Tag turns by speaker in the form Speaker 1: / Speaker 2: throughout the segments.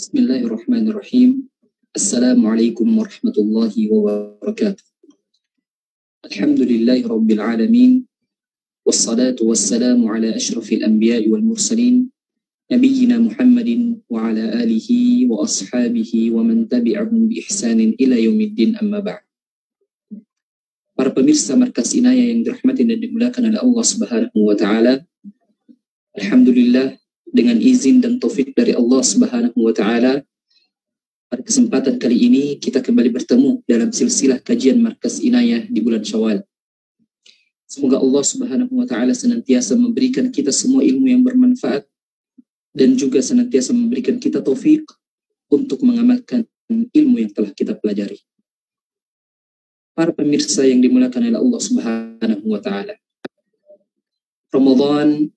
Speaker 1: Bismillahirrahmanirrahim. Assalamualaikum warahmatullahi wabarakatuh. Alhamdulillahi rabbil alamin. Wassalatu wassalamu ala ashrafil anbiya'i wal mursalin. Nabiyyina Muhammadin wa ala alihi wa ashabihi wa man tabi'ahum bi ihsanin ila yaumiddin amma ba'd. Para pemirsa Markas Inayah yang dirahmati dan dimuliakan oleh Allah Subhanahu wa taala. Alhamdulillah, dengan izin dan taufik dari Allah Subhanahu wa taala, pada kesempatan kali ini kita kembali bertemu dalam silsilah kajian Markas Inayah di bulan Syawal. Semoga Allah Subhanahu wa taala senantiasa memberikan kita semua ilmu yang bermanfaat dan juga senantiasa memberikan kita taufik untuk mengamalkan ilmu yang telah kita pelajari. Para pemirsa yang dimuliakan oleh Allah Subhanahu wa taala, Ramadan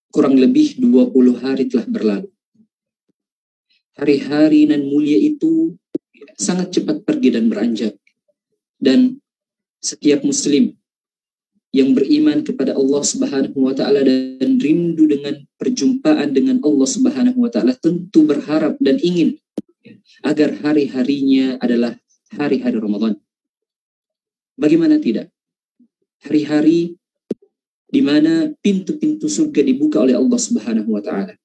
Speaker 1: kurang lebih 20 hari telah berlalu. Hari-hari nan mulia itu sangat cepat pergi dan beranjak. Dan setiap muslim yang beriman kepada Allah Subhanahu wa taala dan rindu dengan perjumpaan dengan Allah Subhanahu wa taala tentu berharap dan ingin agar hari-harinya adalah hari-hari Ramadan. Bagaimana tidak? Hari-hari di mana pintu-pintu surga dibuka oleh Allah Subhanahu wa taala.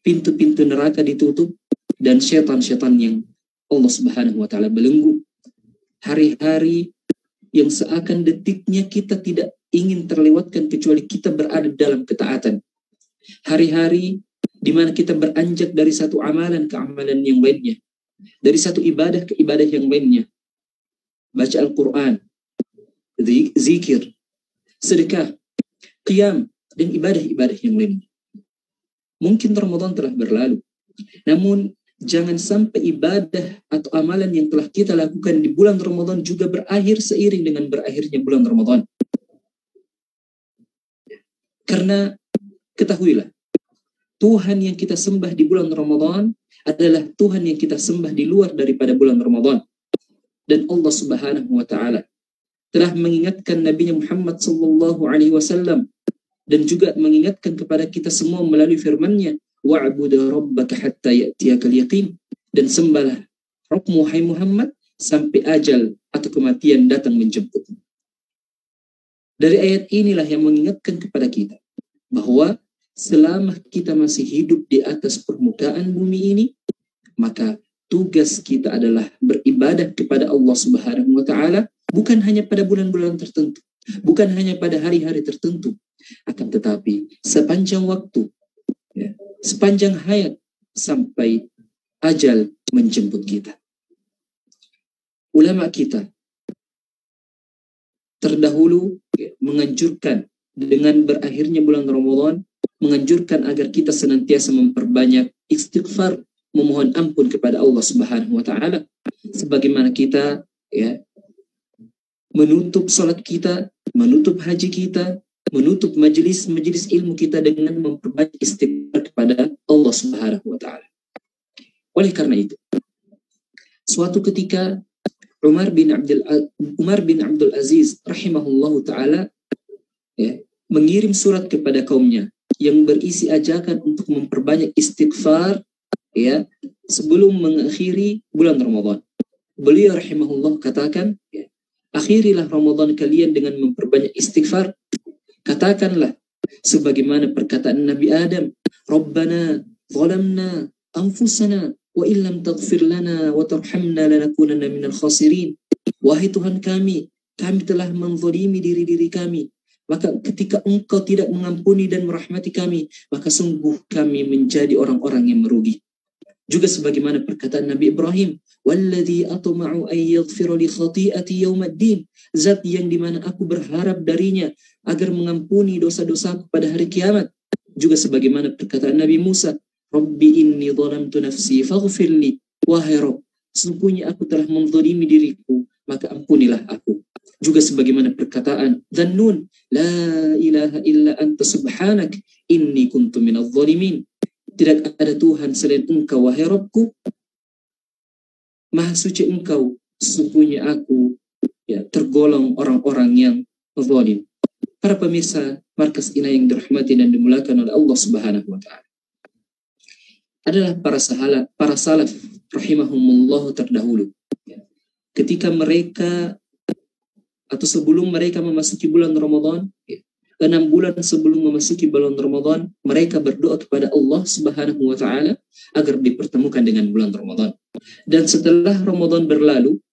Speaker 1: Pintu-pintu neraka ditutup dan syaitan-syaitan yang Allah Subhanahu wa taala belenggu. Hari-hari yang seakan detiknya kita tidak ingin terlewatkan kecuali kita berada dalam ketaatan. Hari-hari di mana kita beranjak dari satu amalan ke amalan yang lainnya, dari satu ibadah ke ibadah yang lainnya. Baca Al-Quran, zikir, sedekah, qiyam, dan ibadah-ibadah yang lain. Mungkin Ramadan telah berlalu, namun jangan sampai ibadah atau amalan yang telah kita lakukan di bulan Ramadan juga berakhir seiring dengan berakhirnya bulan Ramadan. Karena ketahuilah, Tuhan yang kita sembah di bulan Ramadan adalah Tuhan yang kita sembah di luar daripada bulan Ramadan. Dan Allah Subhanahu wa taala telah mengingatkan Nabi Muhammad sallallahu alaihi wasallam dan juga mengingatkan kepada kita semua melalui firman-Nya, wa'bud rabbaka hatta ya'tiyakal yaqin, dan sembahlah Rabbmu hai Muhammad sampai ajal atau kematian datang menjemputmu. Dari ayat inilah yang mengingatkan kepada kita bahwa selama kita masih hidup di atas permukaan bumi ini, maka tugas kita adalah beribadah kepada Allah Subhanahu wa taala, bukan hanya pada bulan-bulan tertentu, bukan hanya pada hari-hari tertentu, akan tetapi sepanjang waktu, ya, sepanjang hayat sampai ajal menjemput kita. Ulama kita terdahulu menganjurkan dengan berakhirnya bulan Ramadan, menganjurkan agar kita senantiasa memperbanyak istighfar, memohon ampun kepada Allah Subhanahu wa taala, sebagaimana kita menutup salat kita, menutup haji kita, menutup majelis ilmu kita dengan memperbanyak istighfar kepada Allah Subhanahu wa taala. Oleh karena itu, suatu ketika Umar bin Abdul Aziz rahimahullahu taala mengirim surat kepada kaumnya yang berisi ajakan untuk memperbanyak istighfar sebelum mengakhiri bulan Ramadan. Beliau rahimahullah katakan, akhirilah Ramadan kalian dengan memperbanyak istighfar. Katakanlah sebagaimana perkataan Nabi Adam, Rabbana zalamna anfusana wa illam taghfir lana wa tarhamna lanakunanna minal khasirin. Wahai Tuhan kami telah menzalimi diri kami. Maka ketika Engkau tidak mengampuni dan merahmati kami, maka sungguh kami menjadi orang-orang yang merugi. Juga sebagaimana perkataan Nabi Ibrahim, walladzi atma'u ay yaghfira li khati'ati yaumaddin, zat yang dimana aku berharap darinya agar mengampuni dosa-dosaku pada hari kiamat. Juga sebagaimana perkataan Nabi Musa, Rabbi inni zalamtu nafsi faghfirli, wahai Rabb, sesungguhnya aku telah menzalimi diriku, maka ampunilah aku. Juga sebagaimana perkataan Dzannun, la ilaha illa anta subhanak inni kuntu minadh dhalimin. Tidak ada Tuhan selain Engkau, wahai Rabbku, Maha suci Engkau, sesungguhnya aku tergolong orang-orang yang zalim. Para pemirsa Markas Inayah yang dirahmati dan dimuliakan oleh Allah Subhanahu wa taala. adalah para salaf rahimahumullah terdahulu. Ketika mereka atau sebelum mereka memasuki bulan Ramadan, 6 bulan sebelum memasuki bulan Ramadan, mereka berdoa kepada Allah Subhanahu wa taala agar dipertemukan dengan bulan Ramadan. Dan setelah Ramadan berlalu,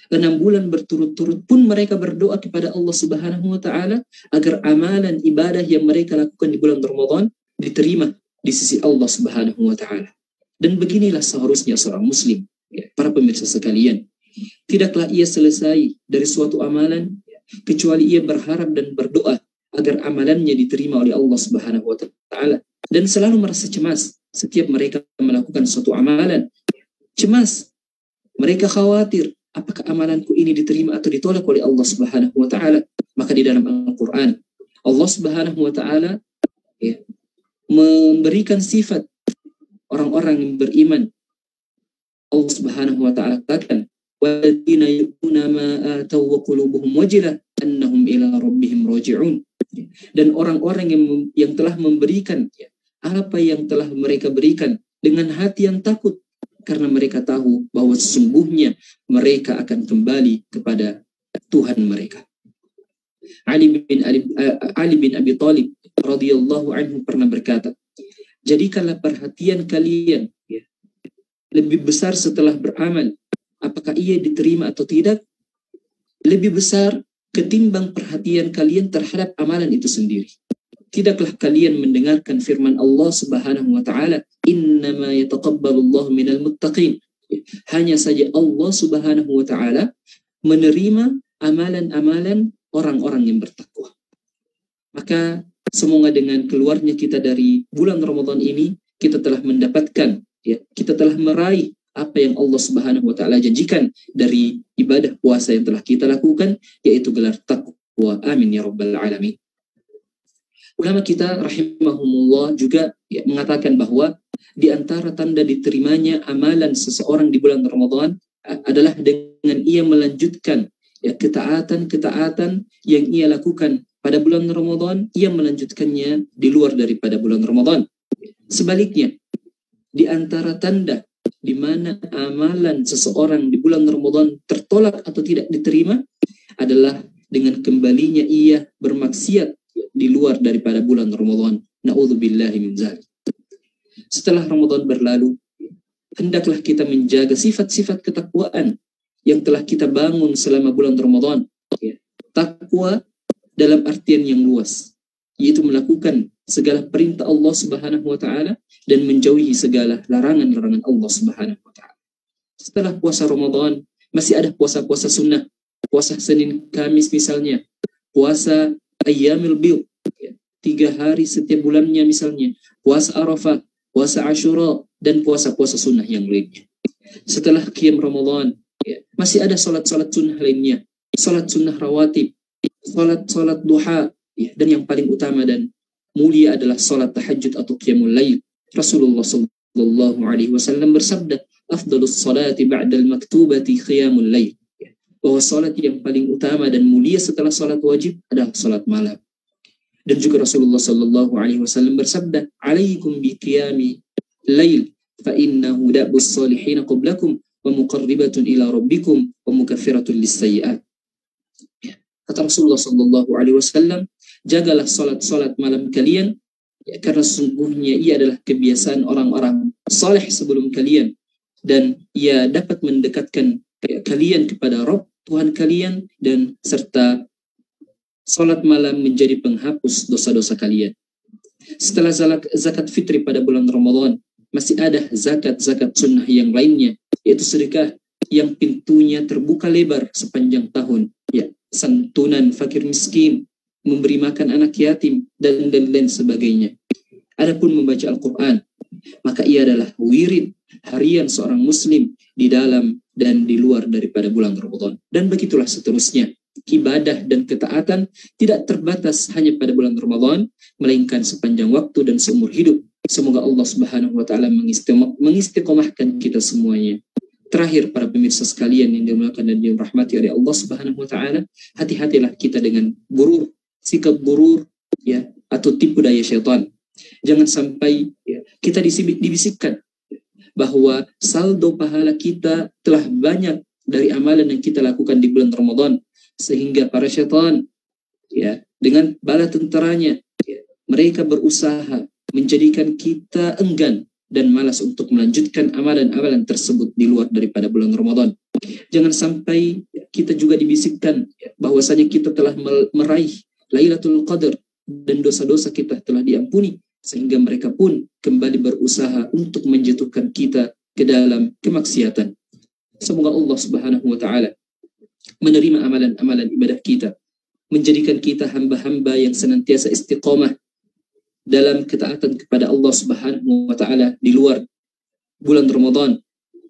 Speaker 1: 6 bulan berturut-turut pun mereka berdoa kepada Allah Subhanahu wa taala agar amalan ibadah yang mereka lakukan di bulan Ramadan diterima di sisi Allah Subhanahu wa taala. Dan beginilah seharusnya seorang muslim, para pemirsa sekalian. Tidaklah ia selesai dari suatu amalan kecuali ia berharap dan berdoa agar amalannya diterima oleh Allah Subhanahu wa taala, dan selalu merasa cemas setiap mereka melakukan suatu amalan. Cemas, mereka khawatir apakah amalanku ini diterima atau ditolak oleh Allah Subhanahu wa taala. Maka di dalam Al-Qur'an Allah Subhanahu wa taala memberikan sifat orang-orang yang beriman. Allah Subhanahu wa taala katakan, "Walladzina yu'minuna ma ataw wa qulubuhum wajilah annahum ila rabbihim raji'un." Dan orang-orang yang telah memberikan apa yang telah mereka berikan dengan hati yang takut, karena mereka tahu bahwa sesungguhnya mereka akan kembali kepada Tuhan mereka. Ali bin Abi Thalib radhiyallahu anhu pernah berkata, "Jadikanlah perhatian kalian lebih besar setelah beramal, apakah ia diterima atau tidak, lebih besar ketimbang perhatian kalian terhadap amalan itu sendiri. Tidaklah kalian mendengarkan firman Allah Subhanahu wa taala, innama yataqabbalullahu minal muttaqin." Hanya saja Allah Subhanahu wa taala menerima amalan-amalan orang-orang yang bertakwa. Maka semoga dengan keluarnya kita dari bulan Ramadan ini, kita telah mendapatkan, kita telah meraih apa yang Allah Subhanahu wa taala janjikan dari ibadah puasa yang telah kita lakukan, yaitu gelar takwa. Amin ya rabbal alamin. Ulama kita rahimahumullah juga mengatakan bahwa di antara tanda diterimanya amalan seseorang di bulan Ramadan adalah dengan ia melanjutkan ketaatan yang ia lakukan pada bulan Ramadan, ia melanjutkannya di luar daripada bulan Ramadan. Sebaliknya, di antara tanda di mana amalan seseorang di bulan Ramadan tertolak atau tidak diterima adalah dengan kembalinya ia bermaksiat di luar daripada bulan Ramadan. Na'udzubillahi min dzalik. Setelah Ramadan berlalu, hendaklah kita menjaga sifat-sifat ketakwaan yang telah kita bangun selama bulan Ramadan. Takwa dalam artian yang luas, yaitu melakukan segala perintah Allah Subhanahu wa taala dan menjauhi segala larangan-larangan Allah Subhanahu wa taala. Setelah puasa Ramadan, masih ada puasa-puasa sunnah. Puasa Senin Kamis misalnya, puasa Ayyamil Bid, 3 hari setiap bulannya misalnya, puasa Arafah, puasa Asyura, dan puasa-puasa sunnah yang lainnya. Setelah Qiyam Ramadan, masih ada salat-salat sunnah lainnya, salat sunnah rawatib, salat duha, dan yang paling utama dan mulia adalah salat tahajud atau qiyamul lail. Rasulullah sallallahu alaihi wasallam bersabda, "Afdhalus salati ba'dal maktubati qiyamul lail." Bahwa salat yang paling utama dan mulia setelah salat wajib adalah salat malam. Dan juga Rasulullah sallallahu alaihi wasallam bersabda, "Alaikum bi qiyami lail fa innahu da'bus salihin qablakum wa muqarribatun ila rabbikum wa mukaffiratun lis-sayyi'at." Kata Rasulullah sallallahu alaihi wasallam, jagalah salat malam kalian, karena sesungguhnya ia adalah kebiasaan orang-orang saleh sebelum kalian, dan ia dapat mendekatkan kalian kepada Rabb Tuhan kalian, dan serta salat malam menjadi penghapus dosa-dosa kalian. Setelah zakat fitri pada bulan Ramadan, masih ada zakat sunnah yang lainnya, yaitu sedekah yang pintunya terbuka lebar sepanjang tahun, santunan fakir miskin, memberi makan anak yatim, dan lain sebagainya. Adapun membaca Al-Quran, maka ia adalah wirid harian seorang muslim di dalam dan di luar daripada bulan Ramadan. Dan begitulah seterusnya. Ibadah dan ketaatan tidak terbatas hanya pada bulan Ramadan, melainkan sepanjang waktu dan seumur hidup. Semoga Allah Subhanahu wa taala mengistiqomahkan kita semuanya. Terakhir, para pemirsa sekalian yang dimuliakan dan dirahmati oleh Allah Subhanahu wa taala, hati-hatilah kita dengan sikap burur atau tipu daya syaitan. Jangan sampai kita dibisikkan bahwa saldo pahala kita telah banyak dari amalan yang kita lakukan di bulan Ramadan, sehingga para syaitan ya dengan bala tentaranya ya, mereka berusaha menjadikan kita enggan dan malas untuk melanjutkan amalan-amalan tersebut di luar daripada bulan Ramadan. Jangan sampai kita juga dibisikkan bahwasanya kita telah meraih Lailatul Qadar dan dosa-dosa kita telah diampuni, sehingga mereka pun kembali berusaha untuk menjatuhkan kita ke dalam kemaksiatan. Semoga Allah Subhanahu wa taala menerima amalan-amalan ibadah kita, menjadikan kita hamba-hamba yang senantiasa istiqamah dalam ketaatan kepada Allah Subhanahu wa taala di luar bulan Ramadan,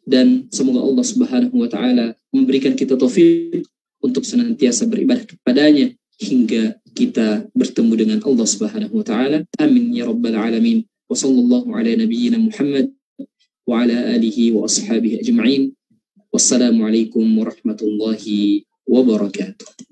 Speaker 1: dan semoga Allah Subhanahu wa taala memberikan kita taufik untuk senantiasa beribadah kepadanya hingga kita bertemu dengan Allah Subhanahu wa taala. Amin ya rabbal alamin. Wa sallallahu ala nabiyyina Muhammad wa ala alihi wa ashabihi ajma'in. Wassalamualaikum warahmatullahi wabarakatuh.